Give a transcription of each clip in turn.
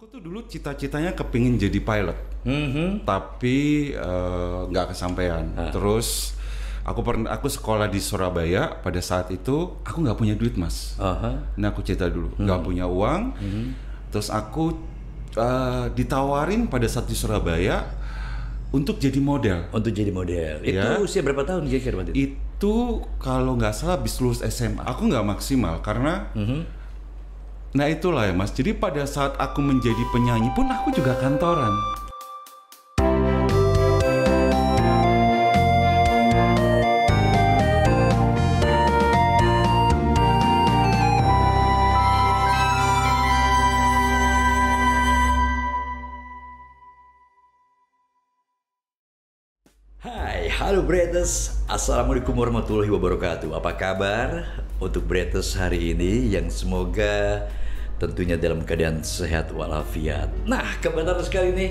Aku tuh dulu cita-citanya kepingin jadi pilot, tapi nggak kesampaian. Terus aku sekolah di Surabaya. Pada saat itu aku nggak punya duit, Mas. Nah, aku cerita dulu, nggak punya uang. Terus aku ditawarin pada saat di Surabaya untuk jadi model. Untuk jadi model. Ya. Itu usia berapa tahun kira-kira waktu itu? Itu kalau nggak salah habis lulus SMA. Aku nggak maksimal karena nah itulah ya, Mas. Jadi pada saat aku menjadi penyanyi pun aku juga kantoran. Hai, halo Bretes. Assalamualaikum warahmatullahi wabarakatuh. Apa kabar untuk Bretes hari ini yang semoga tentunya dalam keadaan sehat walafiat. Nah, kebetulan sekali nih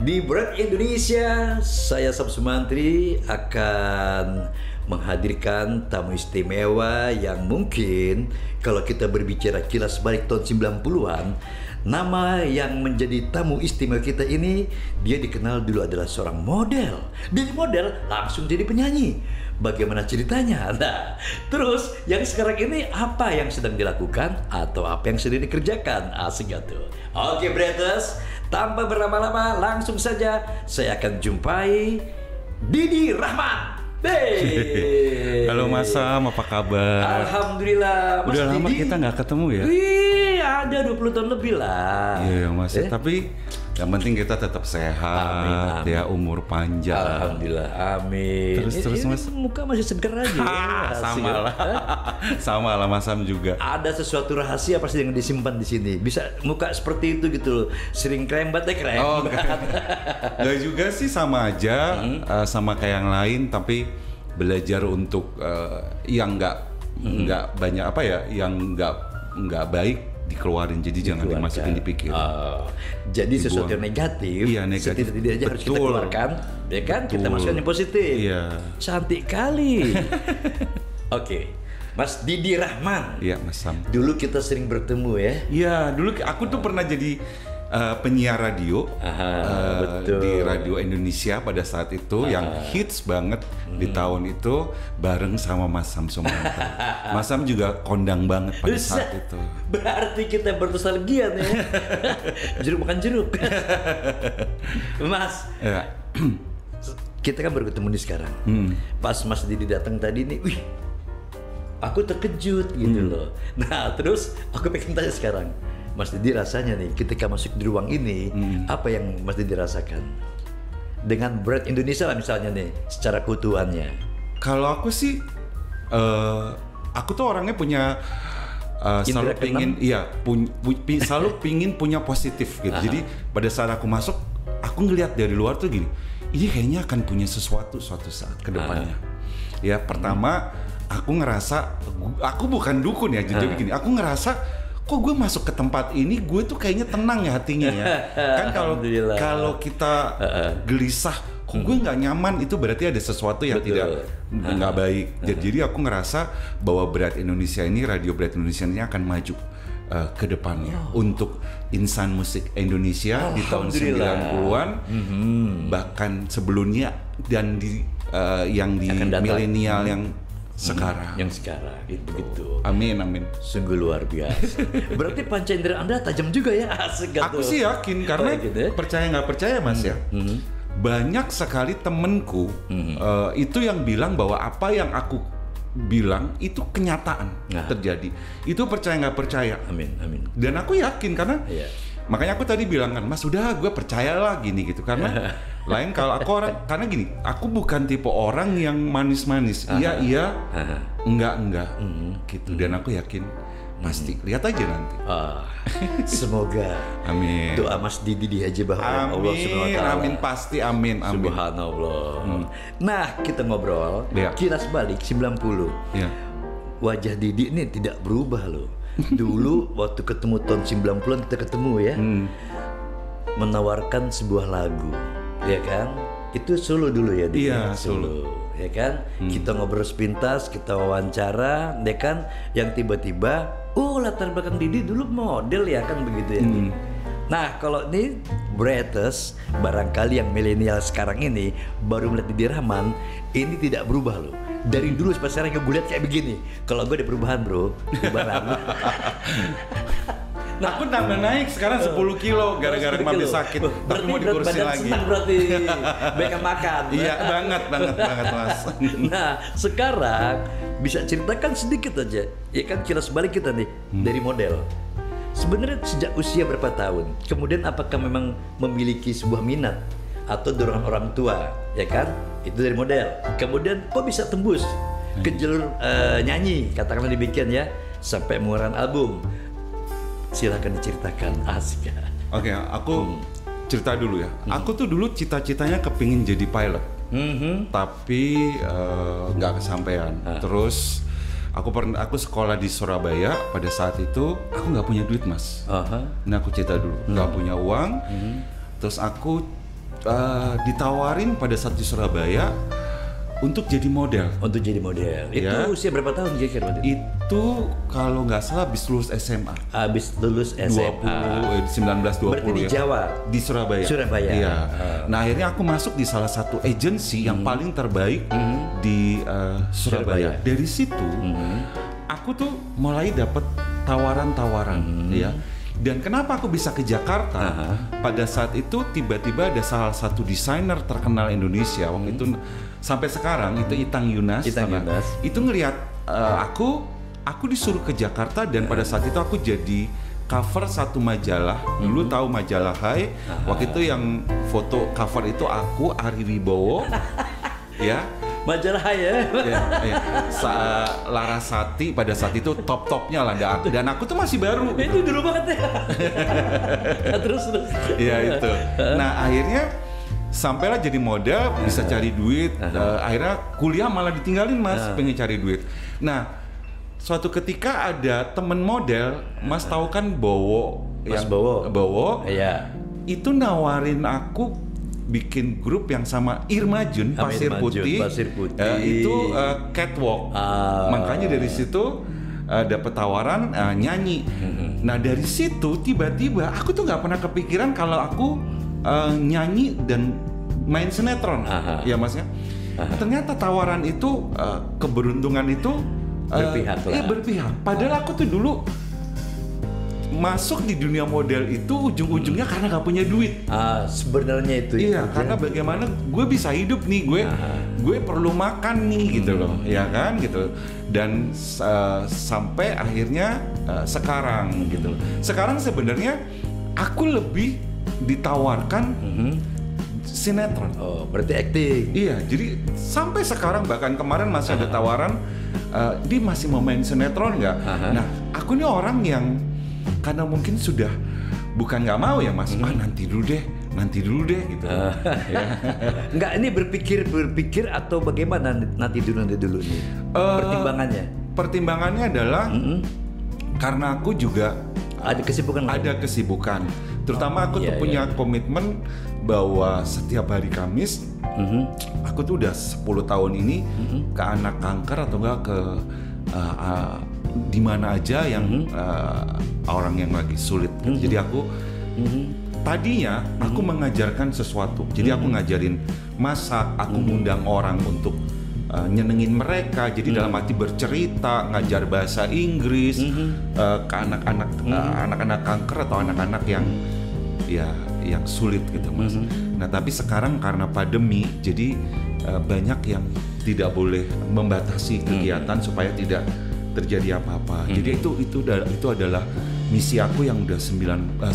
di Bread Indonesia, saya Samsu Mantri akan menghadirkan tamu istimewa yang mungkin kalau kita berbicara kilas balik tahun 90-an, nama yang menjadi tamu istimewa kita ini, dia dikenal dulu adalah seorang model. Dari model langsung jadi penyanyi. Bagaimana ceritanya? Nah, terus yang sekarang ini apa yang sedang dilakukan atau apa yang sedang dikerjakan? Asik gak tuh? Oke, Bretes, tanpa berlama-lama langsung saja saya akan jumpai Didi Rahman. Hey. Halo Mas Sam, apa kabar? Alhamdulillah. Mas Udah lama Didi, kita nggak ketemu ya? Wih, ada 20 tahun lebih lah. Iya Mas, tapi yang penting kita tetap sehat, Amin. ya umur panjang. Alhamdulillah, amin. Terus Mas, muka masih segar aja. Ya. sama lah, sama lah Mas Sam juga. Ada sesuatu rahasia pasti yang disimpan di sini. Bisa muka seperti itu gitu loh. Sering krembat ya krem. Oh, enggak juga sih, sama aja, sama kayak yang lain, tapi belajar untuk yang nggak banyak apa ya, yang nggak baik dikeluarin, jadi jangan dimasukin di pikiran. Jadi sesuatu yang negatif, iya, negatif. setidak-tidaknya harus kita keluarkan, ya kan? Betul. Kita masukkan yang positif. Iya. Cantik kali. Oke, Mas Didi Rahman. Iya Mas Sam. Dulu kita sering bertemu ya. Iya, dulu aku tuh pernah jadi penyiar radio betul. di Radio Indonesia pada saat itu yang hits banget di tahun itu bareng sama Mas Sam Sumanto. Mas Sam juga kondang banget pada saat itu. Berarti kita bernostalgia nih. Jeruk makan jeruk. Mas, Ya. kita kan baru ketemu nih sekarang. Pas Mas Didi datang tadi nih, wih, aku terkejut gitu loh. Nah, terus aku pengen tanya sekarang, Mas Didi rasanya nih ketika masuk di ruang ini, apa yang Mas Didi rasakan? Dengan Bread Indonesia lah misalnya nih, secara keutuhannya. Kalau aku sih, aku tuh orangnya punya selalu Indra pingin, selalu pingin punya positif gitu. Jadi pada saat aku masuk, aku ngelihat dari luar tuh gini, ini kayaknya akan punya sesuatu suatu saat ke depannya. Ya pertama, aku ngerasa, aku bukan dukun ya, jadi begini, aku ngerasa kok gue masuk ke tempat ini, gue tuh kayaknya tenang ya hatinya ya. Kan kalau kita gelisah, kok gue nggak nyaman, itu berarti ada sesuatu yang nggak baik. Jadi aku ngerasa bahwa Bread Indonesia ini, Radio Bread Indonesia ini akan maju ke depannya untuk insan musik Indonesia di tahun 90-an, bahkan sebelumnya, dan yang di milenial yang sekarang. Yang sekarang gitu. Amin. Sungguh luar biasa. Berarti panca indera Anda tajam juga ya. Asik gak Aku tuh? sih yakin, karena gitu ya? percaya nggak percaya Mas ya, banyak sekali temenku itu yang bilang bahwa apa yang aku bilang itu kenyataan terjadi. Itu percaya nggak percaya. Amin. Dan aku yakin karena makanya aku tadi bilang kan, Mas udah gue percayalah gini gitu, karena lain kalau aku orang, karena gini, aku bukan tipe orang yang manis-manis, iya, enggak gitu. Dan aku yakin pasti, lihat aja nanti. Semoga Amin. doa Mas Didi dihajabah Allah Subhanahu wa Ta'ala. Amin, pasti amin. Subhanallah. Nah, kita ngobrol kilas balik 90. Ya. Wajah Didi ini tidak berubah loh. Dulu waktu ketemu tahun 90-an kita ketemu ya, menawarkan sebuah lagu, ya kan? Itu Solo dulu ya, Didi? Iya, Solo. Ya kan? Kita ngobrol sepintas, kita wawancara, ya kan? Yang tiba-tiba, latar belakang Didi dulu model ya kan begitu ya. Nah, kalau ini Bretters, barangkali yang milenial sekarang ini baru melihat di Rahman, ini tidak berubah loh. Dari dulu sampai sekarang gue lihat kayak begini. Kalau gue ada perubahan bro, perubahan. Nah, aku nambah naik sekarang 10 kilo gara-gara mami sakit. Tapi mau dikurusin lagi. Senang berarti banyak makan. Iya, banget Mas. Nah, sekarang bisa ceritakan sedikit aja. Ya kan kilas balik kita nih dari model. Sebenarnya sejak usia berapa tahun? Kemudian apakah memang memiliki sebuah minat atau dorongan orang tua, ya kan? Itu dari model. Kemudian kok bisa tembus ke jalur nyanyi, katakanlah demikian ya, sampai mengeluarkan album. Silakan diceritakan, asik ya. Oke, aku cerita dulu ya. Aku tuh dulu cita-citanya kepingin jadi pilot, tapi nggak kesampaian. Terus aku sekolah di Surabaya. Pada saat itu aku nggak punya duit Mas. Nah aku cerita dulu, nggak punya uang. Terus aku ditawarin pada saat di Surabaya untuk jadi model. Untuk jadi model. Itu Ya. usia berapa tahun kira-kira waktu itu? Itu kalau nggak salah habis lulus SMA. Habis lulus SMA. 19-20 Berarti di ya. Jawa? Di Surabaya. Surabaya. Iya. Nah akhirnya aku masuk di salah satu agensi yang paling terbaik di Surabaya. Dari situ aku tuh mulai dapat tawaran-tawaran ya. Dan kenapa aku bisa ke Jakarta? Pada saat itu tiba-tiba ada salah satu desainer terkenal Indonesia waktu itu sampai sekarang itu Itang Yunas. Itu ngelihat aku disuruh ke Jakarta dan pada saat itu aku jadi cover satu majalah. Dulu tahu majalah Hai. Waktu itu yang foto cover itu aku Ari Wibowo. Ya. Majalah ya. Larasati pada saat itu top-topnya lah dan aku tuh masih baru. Itu dulu banget ya. terus. Iya itu. Nah akhirnya sampailah jadi model, bisa cari duit. Akhirnya kuliah malah ditinggalin Mas, pengen cari duit. Nah suatu ketika ada temen model, Mas tahu kan Bowo, Mas yang Bowo. Iya. Itu nawarin aku bikin grup yang sama Irma Jun, Pasir Putih. Itu catwalk. Makanya dari situ dapat tawaran nyanyi. Nah dari situ tiba-tiba aku tuh nggak pernah kepikiran kalau aku nyanyi dan main sinetron, ya Mas ya. Ternyata tawaran itu keberuntungan itu berpihak. Padahal aku tuh dulu masuk di dunia model itu ujung-ujungnya karena gak punya duit. Sebenarnya itu. Iya, karena bagaimana gue bisa hidup nih, gue perlu makan nih gitu loh, ya kan gitu. Dan sampai akhirnya sekarang gitu. Sekarang sebenarnya aku lebih ditawarkan sinetron. Oh, berarti acting. Iya, jadi sampai sekarang bahkan kemarin masih ada tawaran, dia masih mau main sinetron nggak? Nah, aku ini orang yang karena mungkin sudah bukan nggak mau ya Mas, nanti dulu deh gitu. Enggak, ini berpikir atau bagaimana nanti dulu nih pertimbangannya? Pertimbangannya adalah karena aku juga ada kesibukan. Terutama aku tuh punya komitmen bahwa setiap hari Kamis aku tuh udah 10 tahun ini ke anak kanker atau enggak ke di mana aja yang orang yang lagi sulit. Jadi aku tadinya aku mengajarkan sesuatu. Jadi aku ngajarin masak, aku ngundang orang untuk nyenengin mereka. Jadi dalam arti bercerita, ngajar bahasa Inggris ke anak-anak kanker atau anak-anak yang sulit gitu Mas. Nah tapi sekarang karena pandemi, jadi banyak yang tidak boleh membatasi kegiatan supaya tidak terjadi apa-apa. Jadi itu adalah misi aku yang udah 10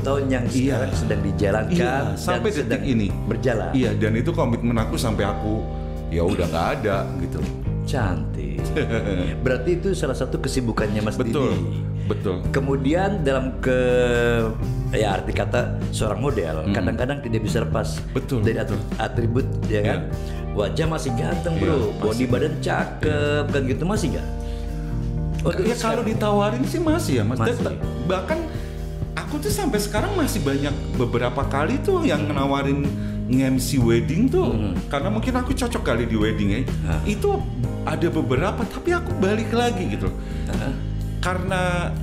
tahun yang sekarang sedang dijalankan sampai detik ini berjalan. Iya, dan itu komitmen aku sampai aku ya udah nggak ada gitu. Cantik. Berarti itu salah satu kesibukannya Mas Didi. Betul. Kemudian dalam arti kata seorang model kadang-kadang tidak bisa lepas dari atribut ya kan. Wajah masih ganteng bro, body badan cakep kan gitu, masih nggak? Ya kalau ditawarin sih masih ya Mas. Bahkan aku tuh sampai sekarang masih banyak beberapa kali tuh yang nawarin nge-MC wedding tuh karena mungkin aku cocok kali di wedding ya. Itu ada beberapa tapi aku balik lagi gitu. Karena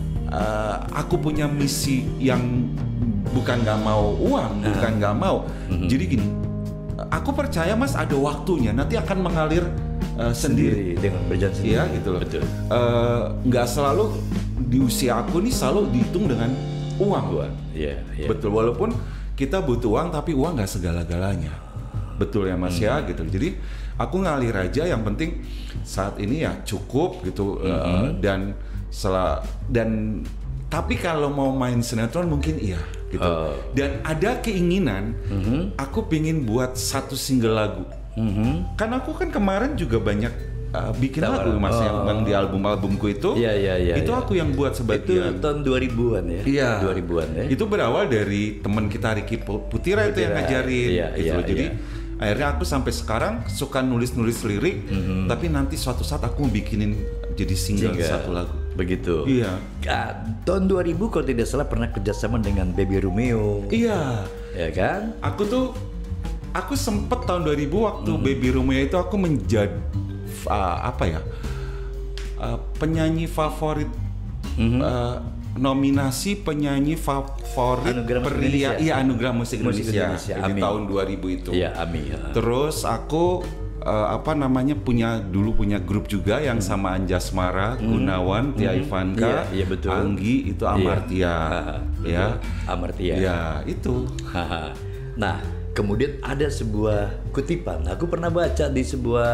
aku punya misi yang bukan nggak mau uang, bukan nggak mau. Jadi gini, aku percaya Mas ada waktunya, nanti akan mengalir sendiri dengan berjalan sendiri. Iya gitu loh. Betul. Nggak selalu di usia aku nih selalu dihitung dengan uang. Iya. Betul, walaupun kita butuh uang, tapi uang nggak segala-galanya. Betul ya Mas ya gitu. Jadi aku ngalir aja, yang penting saat ini ya cukup gitu. Dan tapi kalau mau main sinetron mungkin iya gitu. Dan ada keinginan aku pingin buat satu single lagu. Karena aku kan kemarin juga banyak bikin lagu Mas yang di album-albumku itu. Iya. Itu aku yang buat sebagian. Itu tahun 2000-an ya. Iya. 2000-an ya. Itu berawal dari teman kita Ricky Putira itu yang ngajarin gitu. Jadi akhirnya aku sampai sekarang suka nulis-nulis lirik, tapi nanti suatu saat aku bikinin jadi single satu lagu. Begitu. Iya. Tahun 2000 kalau tidak salah pernah kerjasama dengan Baby Romeo. Iya. Ya kan? Aku sempet tahun 2000 waktu Baby Romeo itu aku menjadi penyanyi favorit, nominasi penyanyi favorit pria, Anugerah Musik Indonesia di tahun 2000 itu. Iya, AMI. Terus aku punya grup juga yang sama Anjasmara, Gunawan, Tia Ivanka, Anggi, itu Amartya. Ya, Amartya. Ya, itu. Nah, kemudian ada sebuah kutipan. Aku pernah baca di sebuah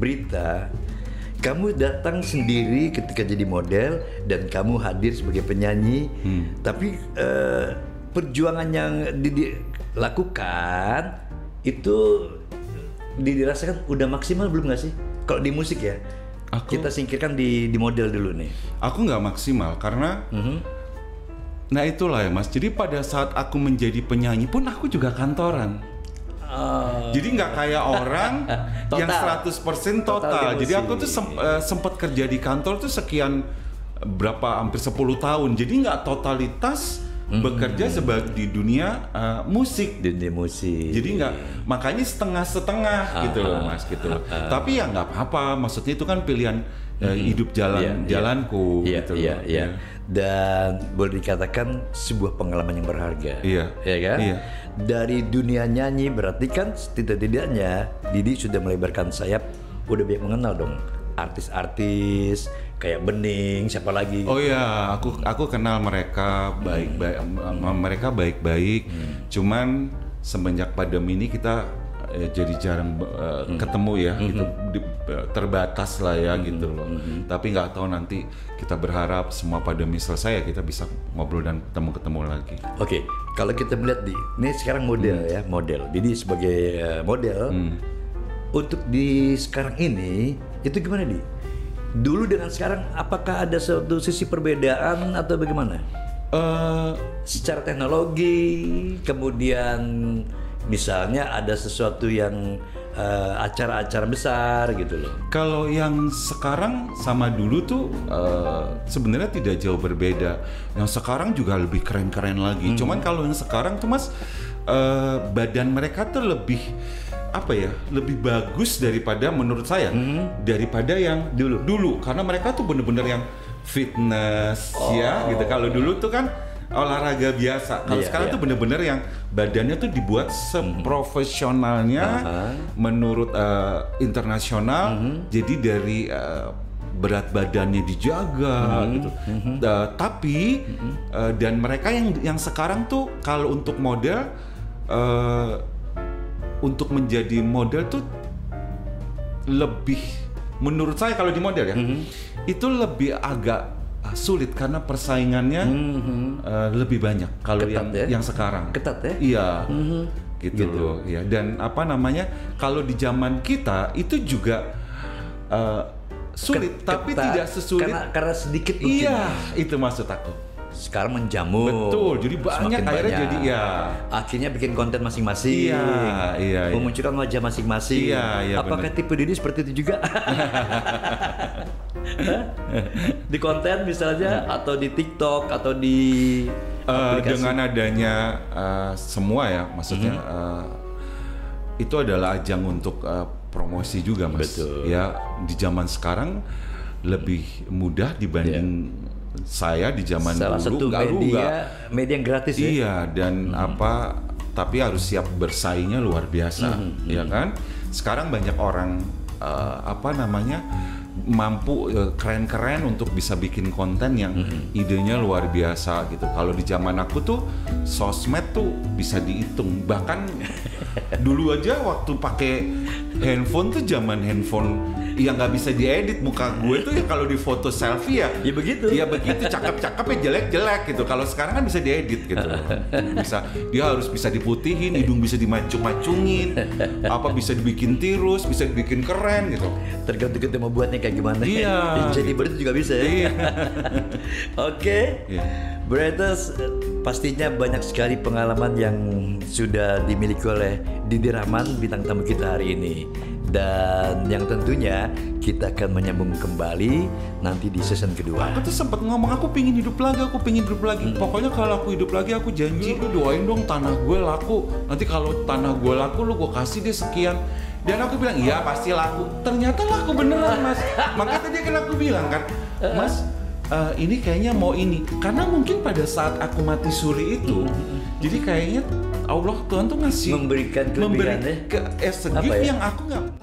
berita, kamu datang sendiri ketika jadi model dan kamu hadir sebagai penyanyi, tapi perjuangan yang dilakukan itu dirasakan udah maksimal belum nggak sih? Kalau di musik ya, kita singkirkan di model dulu nih. Aku nggak maksimal karena nah itulah ya Mas. Jadi pada saat aku menjadi penyanyi pun aku juga kantoran. Jadi nggak kayak orang yang 100% total. Jadi aku tuh sempat kerja di kantor tuh sekian hampir 10 tahun. Jadi nggak totalitas bekerja sebagai di dunia musik. Jadi nggak, makanya setengah-setengah gitu loh Mas gitu loh. Tapi ya nggak apa-apa. Maksudnya itu kan pilihan hidup jalanku gitu loh. Iya. Dan boleh dikatakan sebuah pengalaman yang berharga. Iya kan? Iya. Dari dunia nyanyi berarti kan setidak-tidaknya Didi sudah melebarkan sayap, udah banyak mengenal dong artis-artis kayak Bening, siapa lagi? Oh iya, aku kenal mereka baik-baik. Cuman semenjak pandemi ini kita jadi jarang ketemu ya, gitu, terbatas lah ya gitu loh. Tapi nggak tahu, nanti kita berharap semua pandemi selesai ya kita bisa ngobrol dan ketemu lagi. Oke, kalau kita melihat ini sekarang model ya, Didi sebagai model untuk di sekarang ini itu gimana Di? Dulu dengan sekarang apakah ada suatu sisi perbedaan atau bagaimana? Secara teknologi, kemudian misalnya ada sesuatu yang acara-acara besar gitu loh. Kalau yang sekarang sama dulu tuh sebenarnya tidak jauh berbeda. Yang sekarang juga lebih keren-keren lagi. Cuman kalau yang sekarang tuh Mas, badan mereka tuh lebih lebih bagus daripada menurut saya daripada yang dulu. Karena mereka tuh bener-bener yang fitness ya gitu. Kalau dulu tuh kan olahraga biasa. Kalau sekarang tuh bener-bener yang badannya tuh dibuat seprofesionalnya menurut internasional. Jadi dari berat badannya dijaga gitu. Tapi dan mereka yang sekarang tuh kalau untuk model, untuk menjadi model tuh lebih, menurut saya kalau di model ya, itu lebih agak sulit karena persaingannya lebih banyak. Kalau yang sekarang ketat ya? Iya, gitu loh. Ya. Dan kalau di zaman kita itu juga sulit, tapi tidak sesulit karena sedikit mungkin. Iya, itu maksud aku. Sekarang menjamur. Betul, jadi banyak akhirnya jadi ya. Akhirnya bikin konten masing-masing. Iya. Memunculkan wajah masing-masing. Iya, apakah bener. tipe Didi seperti itu juga? Di konten misalnya, atau di TikTok, atau di aplikasi? Dengan adanya semua ya, maksudnya itu adalah ajang untuk promosi juga Mas. Betul. Ya, di zaman sekarang lebih mudah dibanding saya di zaman salah dulu satu media yang gratis ya. Iya, dan tapi harus siap bersaingnya luar biasa, ya kan? Sekarang banyak orang mampu keren-keren untuk bisa bikin konten yang idenya luar biasa gitu. Kalau di zaman aku tuh sosmed tuh bisa dihitung. Bahkan dulu aja waktu pakai handphone tuh zaman handphone yang nggak bisa diedit muka gue tuh ya, kalau di foto selfie ya begitu. Ya begitu, cakep-cakepnya jelek-jelek gitu. Kalau sekarang kan bisa diedit gitu. Dia harus bisa diputihin, hidung bisa dimacung-macungin, bisa dibikin tirus, bisa dibikin keren gitu. Tergantung kita mau buatnya kayak gimana. Iya. Jadi itu juga bisa ya. Iya. Oke. Bretters, pastinya banyak sekali pengalaman yang sudah dimiliki oleh Didi Rahman, bintang tamu kita hari ini. Dan yang tentunya kita akan menyambung kembali nanti di season kedua. Aku tuh sempat ngomong, aku pingin hidup lagi. Pokoknya kalau aku hidup lagi, aku janji lu doain dong tanah gue laku. Nanti kalau tanah gue laku, lu gue kasih deh sekian. Dan aku bilang, iya pasti laku. Ternyata laku beneran, Mas. Makanya tadi kan aku bilang kan, Mas, ini kayaknya mau ini. Karena mungkin pada saat aku mati suri itu, jadi kayaknya Allah Tuhan tuh ngasih memberikan kelebihan gift yang aku nggak